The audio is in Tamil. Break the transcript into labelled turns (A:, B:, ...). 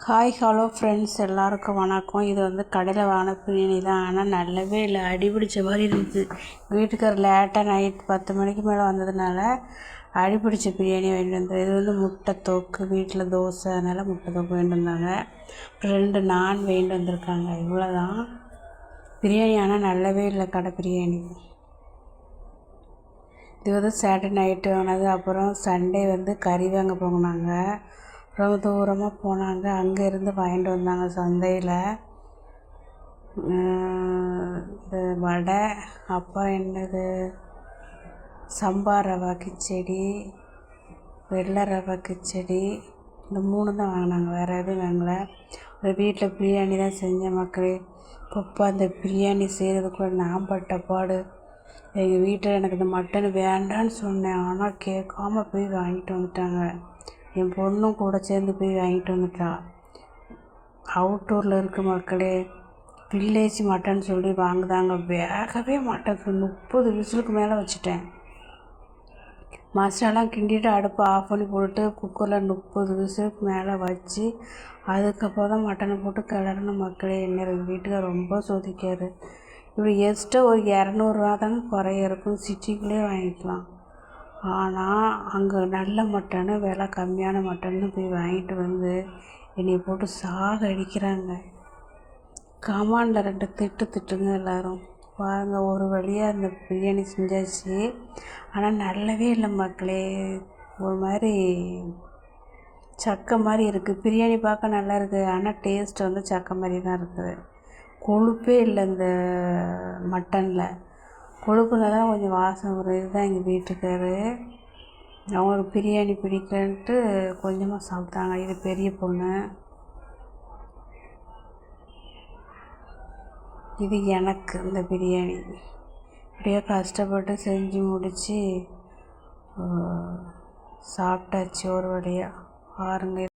A: ஹாய் ஹலோ ஃப்ரெண்ட்ஸ், எல்லாருக்கும் வணக்கம். இது வந்து கடையில் வாங்கின பிரியாணி தான். ஆனால் நல்லாவே இல்லை, அடிபிடிச்ச மாதிரி இருந்துச்சு. வீட்டுக்கார லேட்டாக நைட் 10 மணிக்கு மேலே வந்ததுனால அடிபிடிச்ச பிரியாணி வாங்கிட்டு வந்தேன். இது வந்து முட்டை தொக்கு, வீட்டில் தோசை, அதனால் முட்டை தொக்கு வாங்கிட்டு வந்தாங்க. 2 நான் வாங்கிட்டு வந்திருக்காங்க. இவ்வளோதான் பிரியாணி. ஆனால் நல்லாவே இல்லை கடை பிரியாணி. இது வந்து சாட்டர்டே நைட்டு வாங்கினது. அப்புறம் சண்டே வந்து கறி வாங்க போனாங்க. ரொம்ப தூரமாக போனாங்க, அங்கே இருந்து வாங்கிட்டு வந்தாங்க சந்தையில். இந்த வடை, அப்புறம் என்னது சம்பா ரவா கிச்சடி, வெள்ளை ரவா கிச்சடி, இந்த 3 தான் வாங்கினாங்க. வேறு எதுவும் வாங்கலை. ஒரு வீட்டில் பிரியாணி தான் செஞ்ச மக்களே. இப்போ அந்த பிரியாணி செய்கிறதுக்குள்ள நான் பட்ட பாடு. எங்கள் வீட்டில் எனக்கு இந்த மட்டன் வேண்டான்னு சொன்னேன், ஆனால் கேட்காம போய் வாங்கிட்டு வந்துட்டாங்க. என் பொண்ணும் கூட சேர்ந்து போய் வாங்கிட்டு வந்துட்டா. அவுட்டூரில் இருக்க மக்களே, வில்லேஜ் மட்டன் சொல்லி வாங்குதாங்க. வேகவே மாட்டேன். 30 விசிலுக்கு மேலே வச்சுட்டேன். மசாலாம் கிண்டிட்டு அடுப்பை ஆஃப் பண்ணி போட்டுட்டு குக்கரில் 30 விசிலுக்கு மேலே வச்சு அதுக்கப்புறம் தான் மட்டனை போட்டு கிளறின மக்களே. என்ன வீட்டுக்கு ரொம்ப சோதிக்காரு. இப்படி எக்ஸ்ட்ரா ஒரு 200 ரூபா தாங்க குறைய இருக்கும், சிட்டிக்குள்ளே வாங்கிக்கலாம். ஆனால் அங்கே நல்ல மட்டனு, விலை கம்மியான மட்டன்னு போய் வாங்கிட்டு வந்து என்னை போட்டு அடிக்கிறாங்க. கமாண்டில் 2 திட்டுங்க எல்லோரும். பாருங்கள், ஒரு வழியாக அந்த பிரியாணி செஞ்சாச்சு. ஆனால் நல்லாவே இல்லை மக்களே. ஒரு மாதிரி சக்கை மாதிரி இருக்குது. பிரியாணி பார்க்க நல்லா இருக்குது, ஆனால் டேஸ்ட் வந்து சக்கை மாதிரி தான் இருக்குது. கொழுப்பே இல்லை இந்த மட்டனில். கொழுப்புல தான் கொஞ்சம் வாசம் வரும். இதுதான் எங்கள் வீட்டுக்காரு. அவங்களுக்கு பிரியாணி பிடிக்கலன்ட்டு கொஞ்சமாக சாப்பிட்டாங்க. இது பெரிய பொண்ணு, இது எனக்கு இந்த பிரியாணி. இப்படியே கஷ்டப்பட்டு செஞ்சு முடித்து சாப்பிட்டாச்சு ஒரு வழியாக. பாருங்கள்.